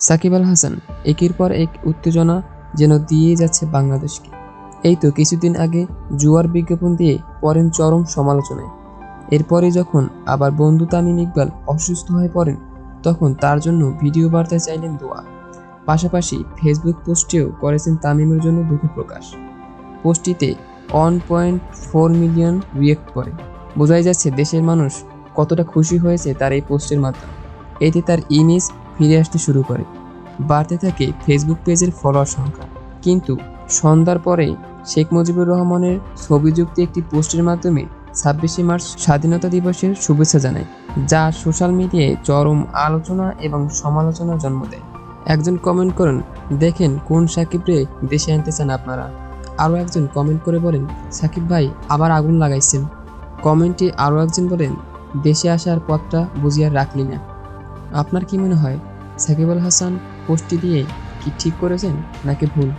সাকিব আল হাসান একের পর এক উত্তেজনা যেন দিয়ে যাচ্ছে বাংলাদেশকে। এই তো কিছুদিন আগে জুয়ার বিজ্ঞাপন দিয়ে পড়েন চরম সমালোচনায়। এরপরে যখন আবার বন্ধু তামিম ইকবাল অসুস্থ হয়ে পড়েন, তখন তার জন্য ভিডিও বার্তায় চাইলেন দোয়া। পাশাপাশি ফেসবুক পোস্টেও করেছেন তামিমের জন্য দুঃখ প্রকাশ। পোস্টটিতে 1.4 মিলিয়ন রিয়েক্ট করে। বোঝাই যাচ্ছে দেশের মানুষ কতটা খুশি হয়েছে তার এই পোস্টের মাধ্যমে। এতে তার ইমেজ ফিরে আসতে শুরু করে, বাড়তে থাকে ফেসবুক পেজের ফলোয়ার সংখ্যা। কিন্তু সন্ধ্যার পরে শেখ মুজিবুর রহমানের ছবিযুক্ত একটি পোস্টের মাধ্যমে 26শে মার্চ স্বাধীনতা দিবসের শুভেচ্ছা জানায়, যা সোশ্যাল মিডিয়ায় চরম আলোচনা এবং সমালোচনার জন্ম দেয়। একজন কমেন্ট করেন, দেখেন কোন সাকিবরে দেশে আনতে চান আপনারা। আরও একজন কমেন্ট করে বলেন, সাকিব ভাই আবার আগুন লাগাইছেন। কমেন্টে আরও একজন বলেন, দেশে আসার পথটা বুঝিয়ে রাখলি না। আপনার কি মনে হয় সাকিব আল হাসান পোস্টটি দিয়ে কি ঠিক করেছেন নাকি ভুল?